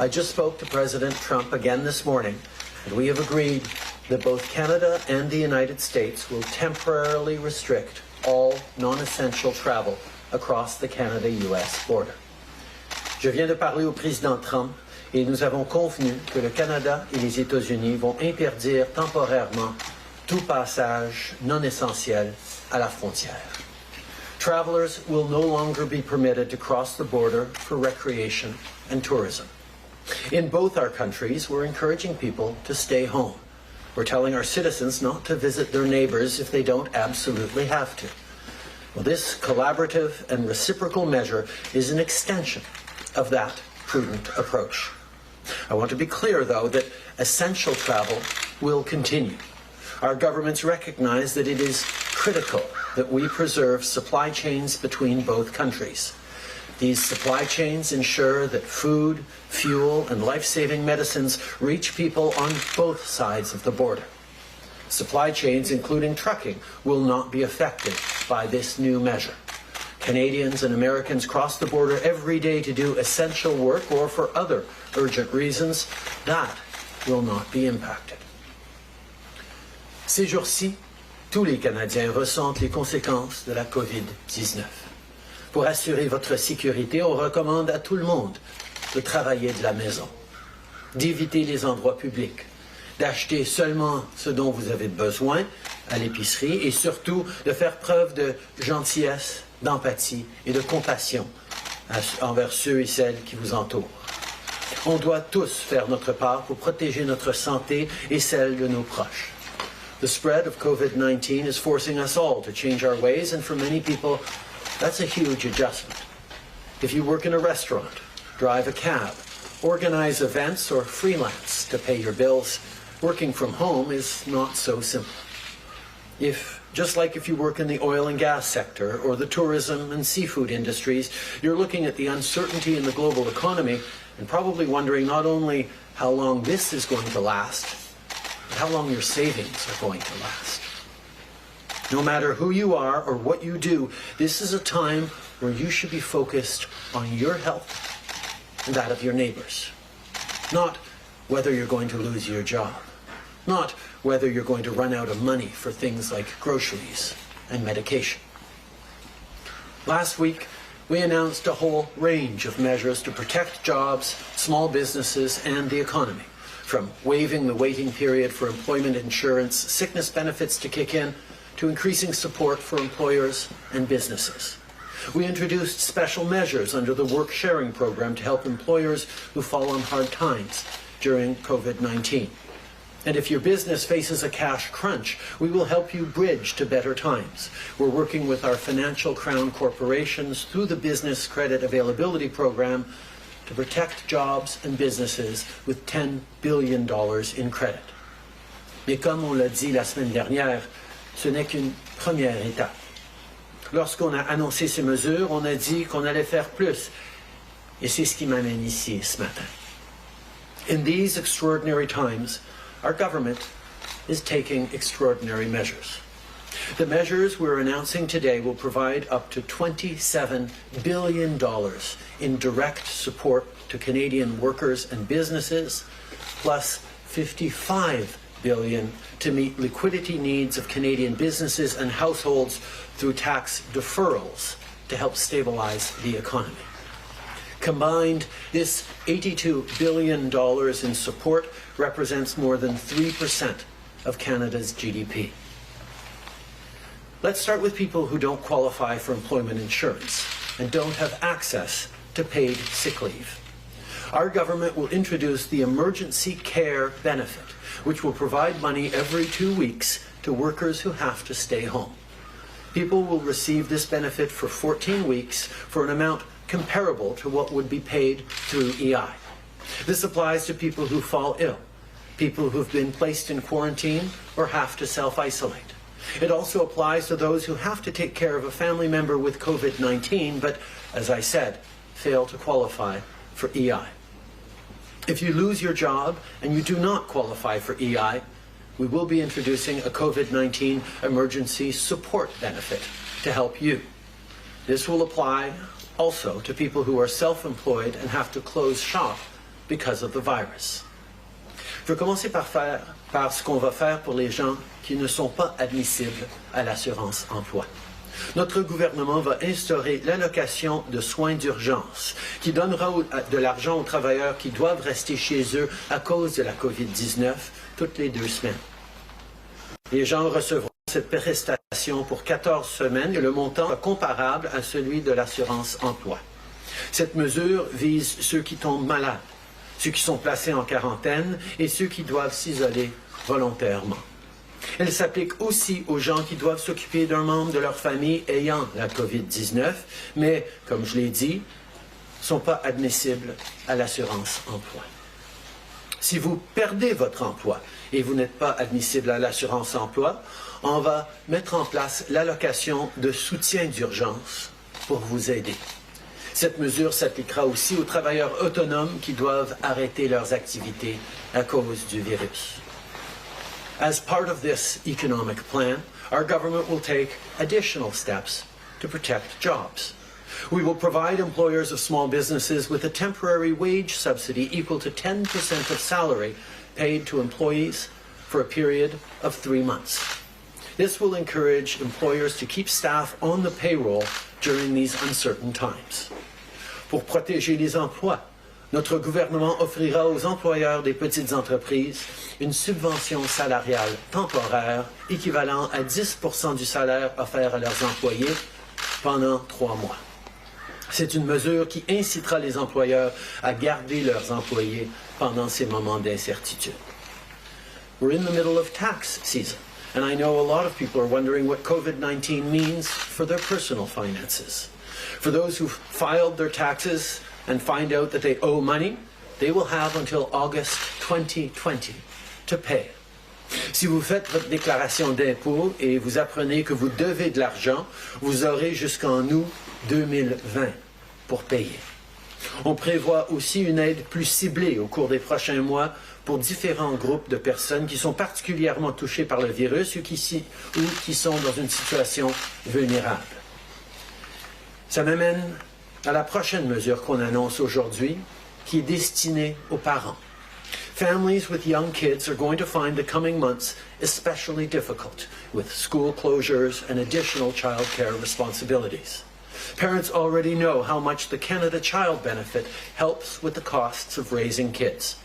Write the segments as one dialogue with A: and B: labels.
A: I just spoke to President Trump again this morning, and we have agreed that both Canada and the United States will temporarily restrict all non-essential travel across the Canada-US border. Je viens de parler au président Trump et nous avons convenu que le Canada et les États-Unis vont interdire temporairement tout passage non essentiel à la frontière. Travelers will no longer be permitted to cross the border for recreation and tourism. In both our countries, we're encouraging people to stay home. We're telling our citizens not to visit their neighbors if they don't absolutely have to. Well, this collaborative and reciprocal measure is an extension of that prudent approach. I want to be clear, though, that essential travel will continue. Our governments recognize that it is critical that we preserve supply chains between both countries. These supply chains ensure that food, fuel, and life-saving medicines reach people on both sides of the border. Supply chains, including trucking, will not be affected by this new measure. Canadians and Americans cross the border every day to do essential work or for other urgent reasons. That will not be impacted. Ces jours-ci, tous les Canadiens ressentent les conséquences de la COVID-19. Pour assurer votre sécurité, on recommande à tout le monde de travailler de la maison, d'éviter les endroits publics, d'acheter seulement ce dont vous avez besoin à l'épicerie et surtout de faire preuve de gentillesse, d'empathie et de compassion envers ceux et celles qui vous entourent. On doit tous faire notre part pour protéger notre santé et celle de nos proches. The spread of COVID-19 is forcing us all to change our ways, and for many people, that's a huge adjustment. If you work in a restaurant, drive a cab, organize events, or freelance to pay your bills, working from home is not so simple. Just like if you work in the oil and gas sector or the tourism and seafood industries, you're looking at the uncertainty in the global economy and probably wondering not only how long this is going to last, but how long your savings are going to last. No matter who you are or what you do, this is a time where you should be focused on your health and that of your neighbors. Not whether you're going to lose your job. Not whether you're going to run out of money for things like groceries and medication. Last week, we announced a whole range of measures to protect jobs, small businesses, and the economy, from waiving the waiting period for employment insurance, sickness benefits to kick in, to increasing support for employers and businesses. We introduced special measures under the Work Sharing Program to help employers who fall on hard times during COVID-19. And if your business faces a cash crunch, we will help you bridge to better times. We're working with our financial crown corporations through the Business Credit Availability Program to protect jobs and businesses with $10 billion in credit. Mais comme on l'a dit la semaine dernière, ce n'est qu'une première étape. Lorsqu'on a annoncé ces mesures, on a dit qu'on allait faire plus. Et c'est ce qui m'amène ici ce matin. In these extraordinary times, our government is taking extraordinary measures. The measures we're announcing today will provide up to $27 billion in direct support to Canadian workers and businesses, plus $55 billion to meet liquidity needs of Canadian businesses and households through tax deferrals to help stabilize the economy. Combined, this $82 billion in support represents more than 3% of Canada's GDP. Let's start with people who don't qualify for employment insurance and don't have access to paid sick leave. Our government will introduce the Emergency Care Benefit, which will provide money every 2 weeks to workers who have to stay home. People will receive this benefit for 14 weeks for an amount comparable to what would be paid through EI. This applies to people who fall ill, people who've been placed in quarantine or have to self-isolate. It also applies to those who have to take care of a family member with COVID-19, but, as I said, fail to qualify for EI. If you lose your job and you do not qualify for EI, we will be introducing a COVID-19 emergency support benefit to help you. This will apply also to people who are self-employed and have to close shop because of the virus. Je vais commencer par ce qu'on va faire pour les gens qui ne sont pas admissibles à l'assurance emploi. Notre gouvernement va instaurer l'allocation de soins d'urgence qui donnera de l'argent aux travailleurs qui doivent rester chez eux à cause de la COVID-19 toutes les 2 semaines. Les gens recevront cette prestation pour 14 semaines et le montant est comparable à celui de l'assurance emploi. Cette mesure vise ceux qui tombent malades, ceux qui sont placés en quarantaine et ceux qui doivent s'isoler volontairement. Elle s'applique aussi aux gens qui doivent s'occuper d'un membre de leur famille ayant la COVID-19, mais, comme je l'ai dit, ne sont pas admissibles à l'assurance emploi. Si vous perdez votre emploi et vous n'êtes pas admissible à l'assurance emploi, on va mettre en place l'allocation de soutien d'urgence pour vous aider. Cette mesure s'appliquera aussi aux travailleurs autonomes qui doivent arrêter leurs activités à cause du virus. As part of this economic plan, our government will take additional steps to protect jobs. We will provide employers of small businesses with a temporary wage subsidy equal to 10% of salary paid to employees for a period of 3 months. This will encourage employers to keep staff on the payroll during these uncertain times. Pour protéger les emplois, notre gouvernement offrira aux employeurs des petites entreprises une subvention salariale temporaire équivalent à 10% du salaire offert à leurs employés pendant 3 mois. C'est une mesure qui incitera les employeurs à garder leurs employés pendant ces moments d'incertitude. We're in the middle of tax season, and I know a lot of people are wondering what COVID-19 means for their personal finances. For those who've filed their taxes and find out that they owe money, they will have until August 2020 to pay. Si vous faites votre déclaration d'impôt et vous apprenez que vous devez de l'argent, vous aurez jusqu'en août 2020 pour payer. On prévoit aussi une aide plus ciblée au cours des prochains mois pour différents groupes de personnes qui sont particulièrement touchées par le virus ou qui sont dans une situation vulnérable. Ça m'amène à la prochaine mesure qu'on annonce aujourd'hui, qui est destinée aux parents. Families with young kids are going to find the coming months especially difficult, with school closures and additional child care responsibilities. Parents already know how much the Canada Child Benefit helps with the costs of raising kids.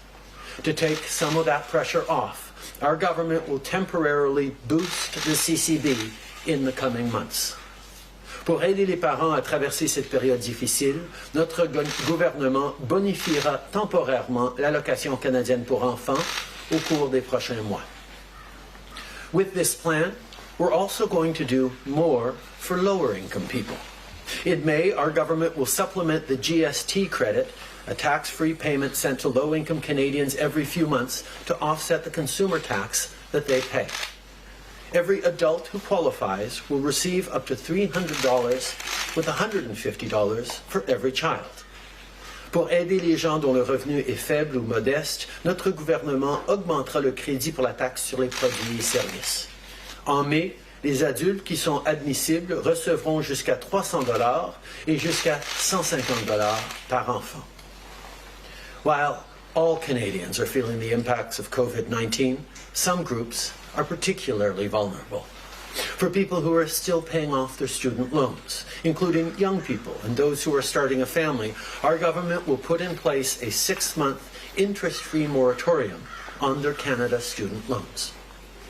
A: To take some of that pressure off, our government will temporarily boost the CCB in the coming months. Pour aider les parents à traverser cette période difficile, notre gouvernement bonifiera temporairement l'allocation canadienne pour enfants au cours des prochains mois. With this plan, we're also going to do more for lower-income people. In May, our government will supplement the GST credit, a tax-free payment sent to low-income Canadians every few months, to offset the consumer tax that they pay. Every adult who qualifies will receive up to $300 with $150 for every child. Pour aider les gens dont le revenu est faible ou modeste, notre gouvernement augmentera le crédit pour la taxe sur les produits et services. En mai, les adultes qui sont admissibles recevront jusqu'à $300 et jusqu'à $150 par enfant. While all Canadians are feeling the impacts of COVID-19, some groups are particularly vulnerable. For people who are still paying off their student loans, including young people and those who are starting a family, our government will put in place a 6-month interest-free moratorium on their Canada student loans.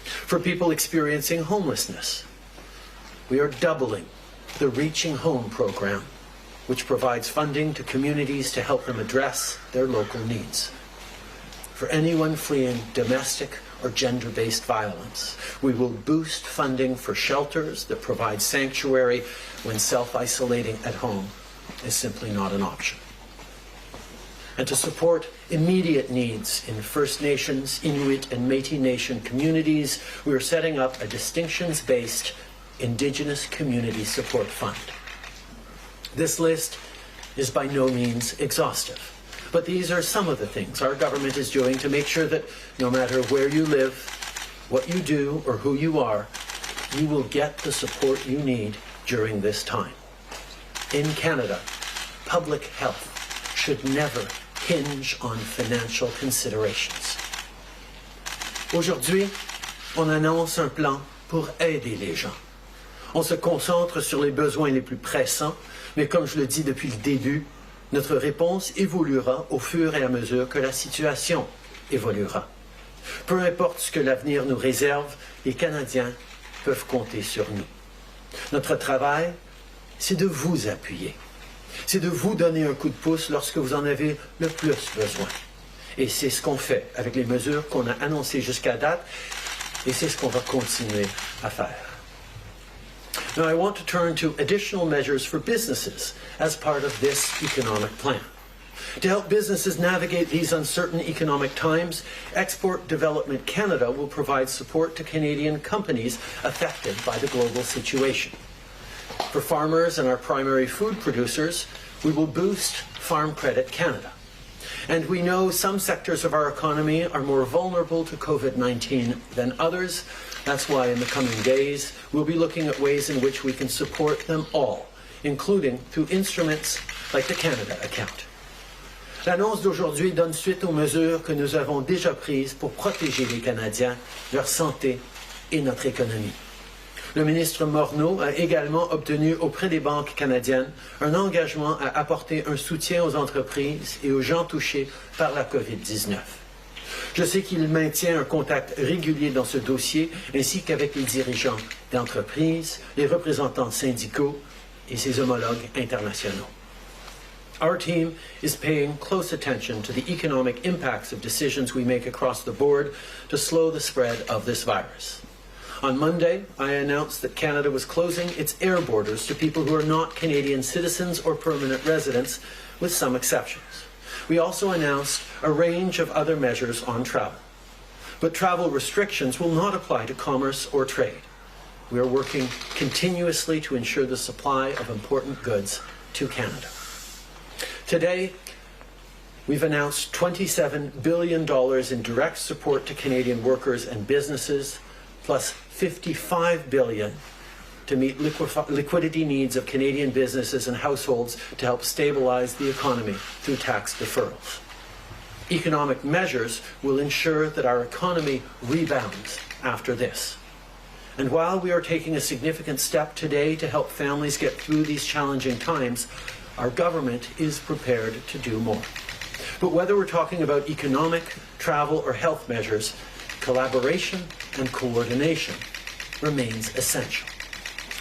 A: For people experiencing homelessness, we are doubling the Reaching Home program, which provides funding to communities to help them address their local needs. For anyone fleeing domestic or gender-based violence, we will boost funding for shelters that provide sanctuary when self-isolating at home is simply not an option. And to support immediate needs in First Nations, Inuit, and Métis Nation communities, we are setting up a distinctions-based Indigenous Community Support Fund. This list is by no means exhaustive, but these are some of the things our government is doing to make sure that no matter where you live, what you do, or who you are, you will get the support you need during this time. In Canada, public health should never hinge on financial considerations. Aujourd'hui, on annonce un plan pour aider les gens. On se concentre sur les besoins les plus pressants, mais comme je le dis depuis le début, notre réponse évoluera au fur et à mesure que la situation évoluera. Peu importe ce que l'avenir nous réserve, les Canadiens peuvent compter sur nous. Notre travail, c'est de vous appuyer. C'est de vous donner un coup de pouce lorsque vous en avez le plus besoin. Et c'est ce qu'on fait avec les mesures qu'on a annoncées jusqu'à date, et c'est ce qu'on va continuer à faire. Now, I want to turn to additional measures for businesses as part of this economic plan. To help businesses navigate these uncertain economic times, Export Development Canada will provide support to Canadian companies affected by the global situation. For farmers and our primary food producers, we will boost Farm Credit Canada. And we know some sectors of our economy are more vulnerable to COVID-19 than others. That's why in the coming days, we'll be looking at ways in which we can support them all, including through instruments like the Canada Account. L'annonce d'aujourd'hui donne suite aux mesures que nous avons déjà prises pour protéger les Canadiens, leur santé et notre économie. Le ministre Morneau a également obtenu auprès des banques canadiennes un engagement à apporter un soutien aux entreprises et aux gens touchés par la COVID-19. Je sais qu'il maintient un contact régulier dans ce dossier, ainsi qu'avec les dirigeants d'entreprises, les représentants syndicaux et ses homologues internationaux. Our team is paying close attention to the economic impacts of decisions we make across the board to slow the spread of this virus. On Monday, I announced that Canada was closing its air borders to people who are not Canadian citizens or permanent residents, with some exceptions. We also announced a range of other measures on travel. But travel restrictions will not apply to commerce or trade. We are working continuously to ensure the supply of important goods to Canada. Today, we've announced $27 billion in direct support to Canadian workers and businesses, plus $55 billion to meet liquidity needs of Canadian businesses and households to help stabilize the economy through tax deferrals. Economic measures will ensure that our economy rebounds after this. And while we are taking a significant step today to help families get through these challenging times, our government is prepared to do more. But whether we're talking about economic, travel, or health measures, collaboration and coordination remains essential.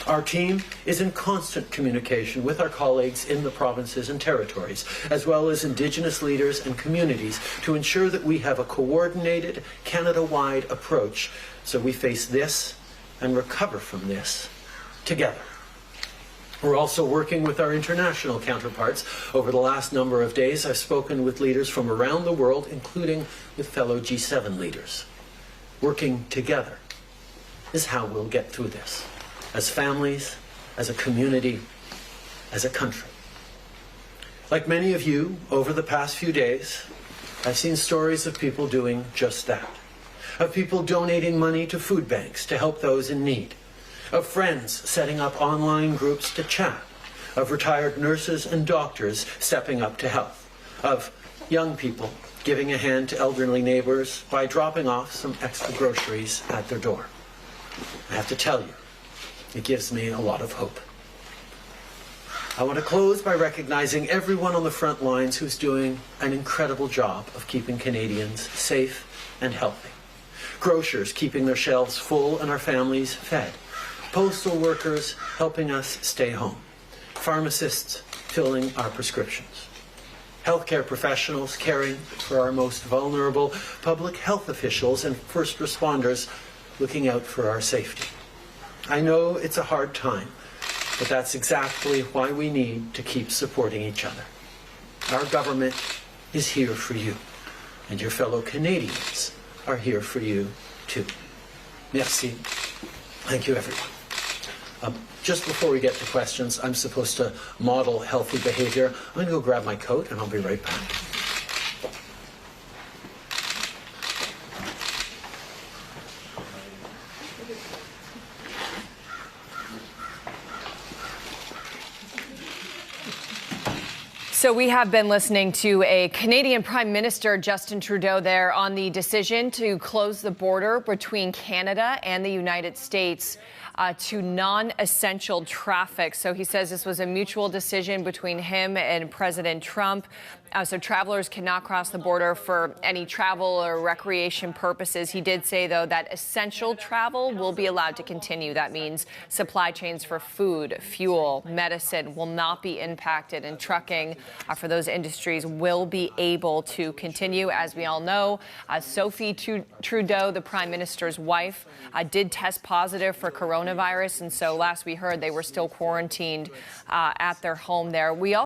A: Our team is in constant communication with our colleagues in the provinces and territories, as well as Indigenous leaders and communities, to ensure that we have a coordinated, Canada-wide approach so we face this and recover from this together. We're also working with our international counterparts. Over the last number of days, I've spoken with leaders from around the world, including with fellow G7 leaders. Working together is how we'll get through this, as families, as a community, as a country. Like many of you, over the past few days, I've seen stories of people doing just that, of people donating money to food banks to help those in need, of friends setting up online groups to chat, of retired nurses and doctors stepping up to help, of young people giving a hand to elderly neighbors by dropping off some extra groceries at their door. I have to tell you, it gives me a lot of hope. I want to close by recognizing everyone on the front lines who's doing an incredible job of keeping Canadians safe and healthy. Grocers keeping their shelves full and our families fed. Postal workers helping us stay home. Pharmacists filling our prescriptions. Healthcare professionals caring for our most vulnerable. Public health officials and first responders looking out for our safety. I know it's a hard time, but that's exactly why we need to keep supporting each other. Our government is here for you, and your fellow Canadians are here for you too. Merci. Thank you, everyone. Just before we get to questions, I'm supposed to model healthy behavior. I'm going to go grab my coat, and I'll be right back.
B: So we have been listening to a Canadian Prime Minister Justin Trudeau there on the decision to close the border between Canada and the United States to non-essential traffic. So he says this was a mutual decision between him and President Trump. So travelers cannot cross the border for any travel or recreation purposes. He did say, though, that essential travel will be allowed to continue. That means supply chains for food, fuel, medicine will not be impacted, and trucking for those industries will be able to continue. As we all know, Sophie Trudeau, the Prime Minister's wife, did test positive for coronavirus. And so last we heard they were still quarantined at their home there. We also